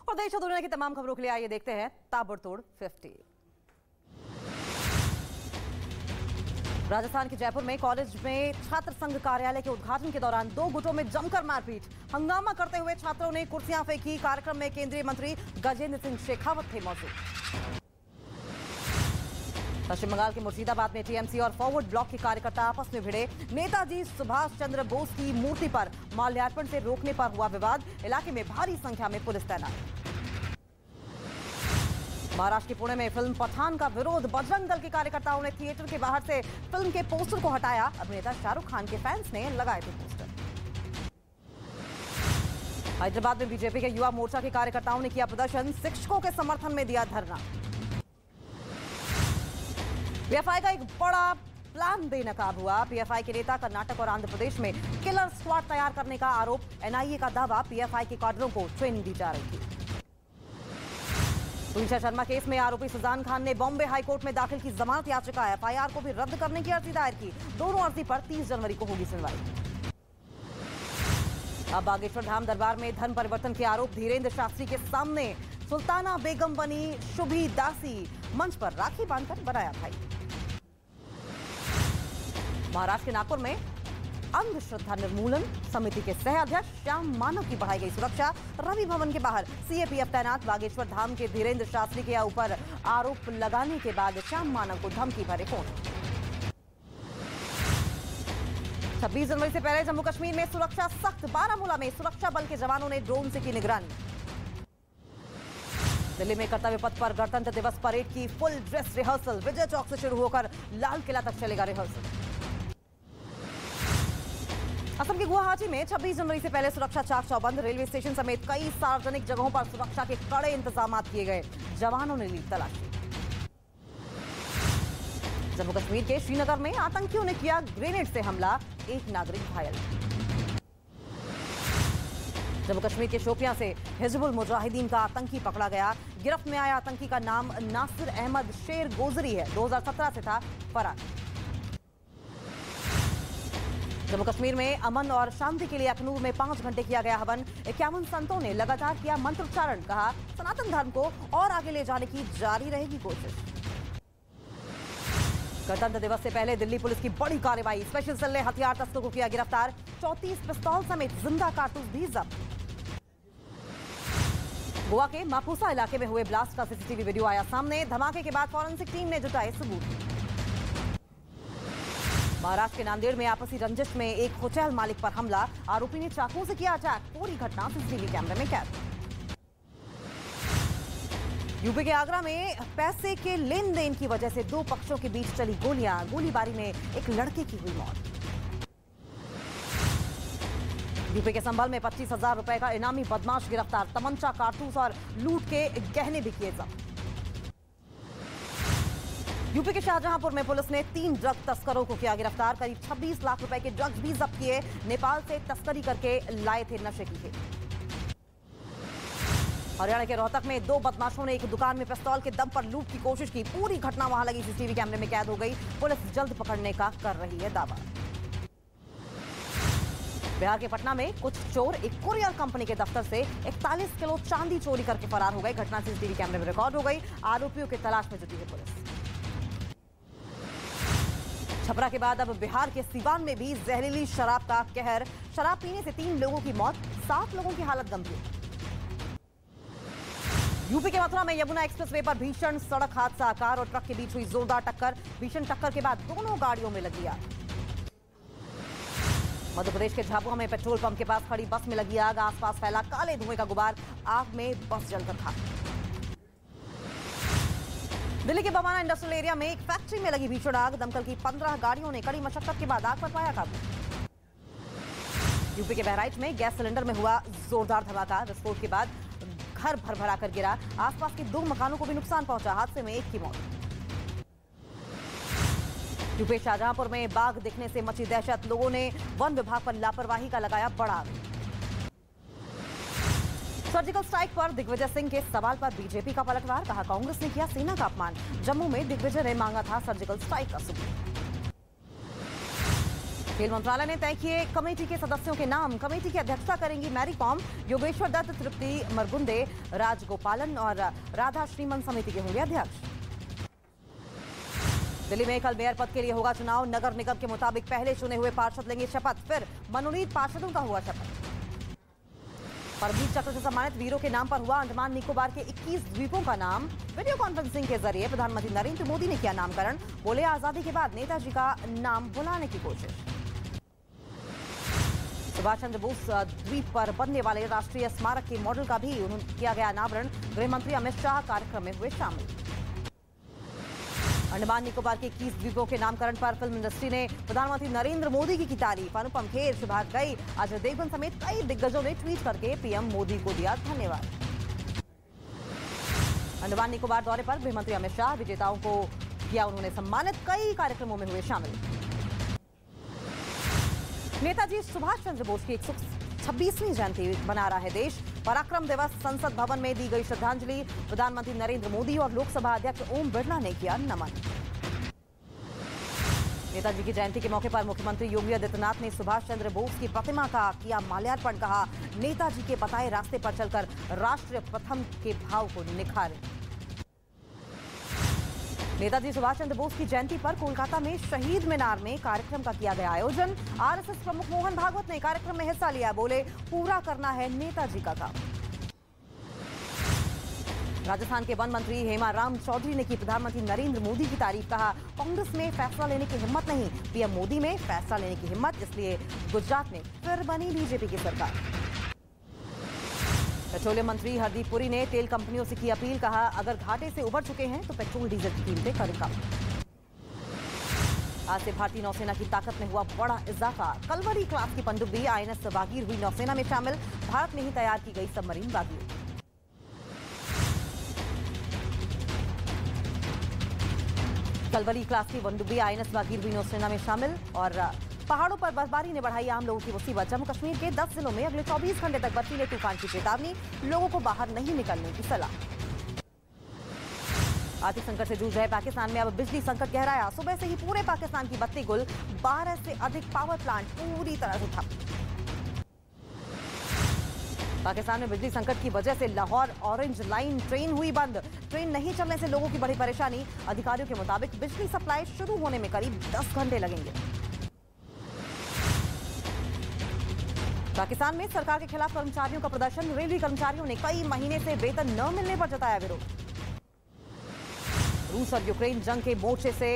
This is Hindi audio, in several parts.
और देश और दुनिया की तमाम खबरों के लिए आइए देखते हैं ताबड़तोड़ 50। राजस्थान के जयपुर में कॉलेज में छात्र संघ कार्यालय के उद्घाटन के दौरान दो गुटों में जमकर मारपीट। हंगामा करते हुए छात्रों ने कुर्सियां फेंकी। कार्यक्रम में केंद्रीय मंत्री गजेंद्र सिंह शेखावत थे मौजूद। पश्चिम बंगाल के मुर्शिदाबाद में टीएमसी और फॉरवर्ड ब्लॉक के कार्यकर्ता आपस में भिड़े। नेताजी सुभाष चंद्र बोस की मूर्ति पर माल्यार्पण से रोकने पर हुआ विवाद। इलाके में भारी संख्या में पुलिस तैनात। महाराष्ट्र के पुणे में फिल्म पठान का विरोध। बजरंग दल के कार्यकर्ताओं ने थिएटर के बाहर से फिल्म के पोस्टर को हटाया। अभिनेता शाहरुख खान के फैंस ने लगाए थे पोस्टर। हैदराबाद में बीजेपी के युवा मोर्चा के कार्यकर्ताओं ने किया प्रदर्शन। शिक्षकों के समर्थन में दिया धरना। पीएफआई का एक बड़ा प्लान बेनकाब हुआ। पीएफआई के नेता कर्नाटक और आंध्र प्रदेश में किलर स्क्वाड तैयार करने का आरोप। एनआईए का दावा, पीएफआई के काडरों को ट्रेनिंग दी जा रही थी। तुनिशा शर्मा केस में आरोपी सुजान खान ने बॉम्बे हाईकोर्ट में दाखिल की जमानत याचिका। एफआईआर को भी रद्द करने की अर्जी दायर की। दोनों अर्जी पर 30 जनवरी को होगी सुनवाई। अब बागेश्वर धाम दरबार में धन परिवर्तन के आरोप। धीरेन्द्र शास्त्री के सामने सुल्ताना बेगम बनी शुभी दासी। मंच पर राखी बांधकर बनाया भाई। महाराष्ट्र के नागपुर में अंधश्रद्धा निर्मूलन समिति के सह अध्यक्ष श्याम मानव की बढ़ाई गई सुरक्षा। रवि भवन के बाहर सीएपीएफ तैनात। बागेश्वर धाम के धीरेन्द्र शास्त्री के ऊपर आरोप लगाने के बाद श्याम मानव को धमकी भरे फोन। 26 जनवरी से पहले जम्मू कश्मीर में सुरक्षा सख्त। बारामूला में सुरक्षा बल के जवानों ने ड्रोन से की निगरानी। दिल्ली में कर्तव्य पथ पर गणतंत्र दिवस परेड की full dress rehearsal. Vijay Chowk से शुरू होकर लाल किला तक चलेगा रिहर्सल। असम के गुवाहाटी में 26 जनवरी से पहले सुरक्षा चाक चौबंद। रेलवे स्टेशन समेत कई सार्वजनिक जगहों पर सुरक्षा के कड़े इंतजाम किए गए। जवानों ने ली तलाशी। जम्मू कश्मीर के श्रीनगर में आतंकियों ने किया ग्रेनेड से हमला। एक नागरिक घायल। जम्मू कश्मीर के शोपियां से हिजबुल मुजाहिदीन का आतंकी पकड़ा गया। गिरफ्त में आया आतंकी का नाम नासिर अहमद शेर गोजरी है। 2017 से था फरार। जम्मू कश्मीर में अमन और शांति के लिए अखनूर में 5 घंटे किया गया हवन। 51 संतों ने लगातार किया मंत्रोच्चारण। कहा, सनातन धर्म को और आगे ले जाने की जारी रहेगी कोशिश। गणतंत्र दिवस से पहले दिल्ली पुलिस की बड़ी कार्रवाई। स्पेशल सेल ने हथियार तस्करों को किया गिरफ्तार। 34 पिस्तौल समेत जिंदा कारतूस भी जब्त। गोवा के मापुसा इलाके में हुए ब्लास्ट का सीसीटीवी वीडियो आया सामने। धमाके के बाद फॉरेंसिक टीम ने जुटाए सबूत। महाराष्ट्र के नांदेड़ में आपसी रंजिश में एक होटल मालिक पर हमला। आरोपी ने चाकू से किया अटैक। पूरी घटना सीसीटीवी कैमरे में कैद। यूपी के आगरा में पैसे के लेन देन की वजह से दो पक्षों के बीच चली गोलियां। गोलीबारी में एक लड़के की हुई मौत। यूपी के संभल में 25,000 रुपए का इनामी बदमाश गिरफ्तार। तमंचा, कारतूस और लूट के गहने भी किए जब्त। यूपी के शाहजहांपुर में पुलिस ने 3 ड्रग तस्करों को किया गिरफ्तार। करीब 26 लाख रुपए के ड्रग्स भी जब्त किए। नेपाल से तस्करी करके लाए थे नशे की खेप। हरियाणा के रोहतक में 2 बदमाशों ने एक दुकान में पिस्तौल के दम पर लूट की कोशिश की। पूरी घटना वहां लगी सीसीटीवी कैमरे में कैद हो गई। पुलिस जल्द पकड़ने का कर रही है दावा। बिहार के पटना में कुछ चोर एक कुरियर कंपनी के दफ्तर से 41 किलो चांदी चोरी करके फरार हो गए। घटना सीसीटीवी कैमरे में रिकॉर्ड हो गई। आरोपियों की तलाश में जुटी है पुलिस। छपरा के बाद अब बिहार के सीवान में भी जहरीली शराब का कहर। शराब पीने से 3 लोगों की मौत, 7 लोगों की हालत गंभीर। यूपी के मथुरा में यमुना एक्सप्रेसवे पर भीषण सड़क हादसा। कार और ट्रक के बीच हुई जोरदार टक्कर। भीषण टक्कर के बाद दोनों गाड़ियों में लगी आग। मध्य प्रदेश के झाबुआ में पेट्रोल पंप के पास खड़ी बस में लगी आग। आसपास फैला काले धुएं का गुबार। आग में बस जलकर खाक। दिल्ली के बवाना इंडस्ट्रियल एरिया में एक फैक्ट्री में लगी भीषण आग। दमकल की 15 गाड़ियों ने कड़ी मशक्कत के बाद आग पर पाया काबू। यूपी के बहराइच में गैस सिलेंडर में हुआ जोरदार धमाका। विस्फोट के बाद घर भर-भरा कर गिरा। आसपास के 2 मकानों को भी नुकसान पहुंचा। हादसे में एक की मौत। यूपी शाहजहांपुर में बाघ दिखने से मची दहशत। लोगों ने वन विभाग पर लापरवाही का लगाया बड़ा आरोप। सर्जिकल स्ट्राइक पर दिग्विजय सिंह के सवाल पर बीजेपी का पलटवार। कहा, कांग्रेस ने किया सेना का अपमान। जम्मू में दिग्विजय ने मांगा था सर्जिकल स्ट्राइक का सबूत। खेल मंत्रालय ने तय किए कमेटी के सदस्यों के नाम। कमेटी की अध्यक्षता करेंगी मैरी कॉम, योगेश्वर दत्त, तृप्ति मरगुंडे, राजगोपालन और राधा श्रीमन समिति के होंगे अध्यक्ष। दिल्ली में कल मेयर पद के लिए होगा चुनाव। नगर निगम के मुताबिक पहले चुने हुए पार्षद लेंगे शपथ, फिर मनोनीत पार्षदों का हुआ शपथ। परमवीर चक्र से सम्मानित वीरों के नाम पर हुआ अंडमान निकोबार के 21 द्वीपों का नाम। वीडियो कॉन्फ्रेंसिंग के जरिए प्रधानमंत्री नरेंद्र मोदी ने किया नामकरण। बोले आजादी के बाद नेताजी का नाम बुलाने की कोशिश। सुभाष चंद्र बोस द्वीप पर बनने वाले राष्ट्रीय स्मारक के मॉडल का भी किया गया अनावरण। गृह मंत्री अमित शाह कार्यक्रम में हुए शामिल। अंडमान निकोबार के 21 द्वीपों के नामकरण पर फिल्म इंडस्ट्री ने प्रधानमंत्री नरेंद्र मोदी की तारीफ। अनुपम खेर, शुभाग घई, अजय देवगन समेत कई दिग्गजों ने ट्वीट करके पीएम मोदी को दिया धन्यवाद। अंडमान निकोबार दौरे पर गृह मंत्री अमित शाह विजेताओं को किया उन्होंने सम्मानित। कई कार्यक्रमों में हुए शामिल। नेताजी सुभाष चंद्र बोस की 126वीं जयंती मना रहा है देश। पराक्रम दिवस संसद भवन में दी गई श्रद्धांजलि। प्रधानमंत्री नरेंद्र मोदी और लोकसभा अध्यक्ष ओम बिरला ने किया नमन। नेताजी की जयंती के मौके पर मुख्यमंत्री योगी आदित्यनाथ ने सुभाष चंद्र बोस की प्रतिमा का किया माल्यार्पण। कहा, नेताजी के बताए रास्ते पर चलकर राष्ट्र प्रथम के भाव को निखारे। नेताजी सुभाष चंद्र बोस की जयंती पर कोलकाता में शहीद मीनार में कार्यक्रम का किया गया आयोजन। आरएसएस प्रमुख मोहन भागवत ने कार्यक्रम में हिस्सा लिया। बोले, पूरा करना है नेताजी का काम। राजस्थान के वन मंत्री हेमाराम चौधरी ने की प्रधानमंत्री नरेंद्र मोदी की तारीफ। कहा, कांग्रेस में फैसला लेने की हिम्मत नहीं, पीएम मोदी में फैसला लेने की हिम्मत, इसलिए गुजरात में फिर बनी बीजेपी की सरकार। पेट्रोलियम मंत्री हरदीप पुरी ने तेल कंपनियों से की अपील। कहा, अगर घाटे से उबर चुके हैं तो पेट्रोल डीजल की कीमतें करें कम। आज से भारतीय नौसेना की ताकत में हुआ बड़ा इजाफा। कलवरी क्लास की पनडुब्बी आईएनएस वागीर हुई नौसेना में शामिल। भारत में ही तैयार की गई सबमरीन वागीर। कलवरी क्लास की पनडुब्बी आईएनएस वागीर हुई नौसेना में शामिल। और पहाड़ों पर बर्फबारी ने बढ़ाई आम लोगों की मुसीबत। जम्मू कश्मीर के 10 जिलों में अगले 24 घंटे तक बर्फीले तूफान की चेतावनी। लोगों को बाहर नहीं निकलने की सलाह। आर्थिक संकट से जूझ रहे पाकिस्तान में अब बिजली संकट गहराया। सुबह से ही पूरे पाकिस्तान की बत्ती गुल। 12 से अधिक पावर प्लांट पूरी तरह से ठप। पाकिस्तान में बिजली संकट की वजह से लाहौर ऑरेंज लाइन ट्रेन हुई बंद। ट्रेन नहीं चलने से लोगों की बड़ी परेशानी। अधिकारियों के मुताबिक बिजली सप्लाई शुरू होने में करीब 10 घंटे लगेंगे। पाकिस्तान में सरकार के खिलाफ कर्मचारियों का प्रदर्शन। रेलवे कर्मचारियों ने कई महीने से वेतन न मिलने पर जताया विरोध। रूस और यूक्रेन जंग के मोर्चे से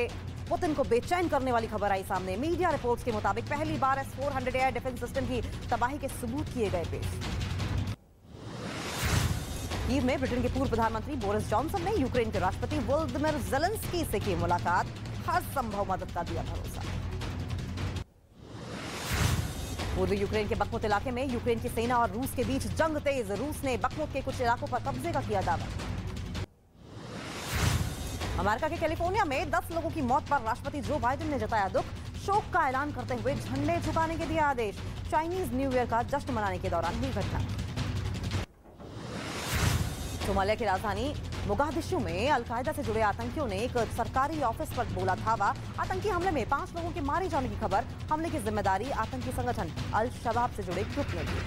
पुतिन को बेचैन करने वाली खबर आई सामने। मीडिया रिपोर्ट्स के मुताबिक पहली बार S-400 एयर डिफेंस सिस्टम की तबाही के सबूत किए गए पेश। कीव में ब्रिटेन के पूर्व प्रधानमंत्री बोरिस जॉनसन ने यूक्रेन के राष्ट्रपति वोलोदिमीर ज़ेलेंस्की से की मुलाकात। हर संभव मदद का दिया भरोसा। पूर्वी यूक्रेन के बखमुत इलाके में यूक्रेन की सेना और रूस के बीच जंग तेज। रूस ने बखमुत के कुछ इलाकों पर कब्जे का किया दावा। अमेरिका के कैलिफोर्निया में 10 लोगों की मौत पर राष्ट्रपति जो बाइडेन ने जताया दुख। शोक का ऐलान करते हुए झंडे झुकाने के दिया आदेश। चाइनीज न्यू ईयर का जश्न मनाने के दौरान हुई घटना। सोमालिया की राजधानी मोगादिशु में अलकायदा से जुड़े आतंकियों ने एक सरकारी ऑफिस पर बोला धावा। आतंकी हमले में 5 लोगों के मारे जाने की खबर। हमले की जिम्मेदारी आतंकी संगठन अल शबाब से जुड़े ग्रुप ने दी।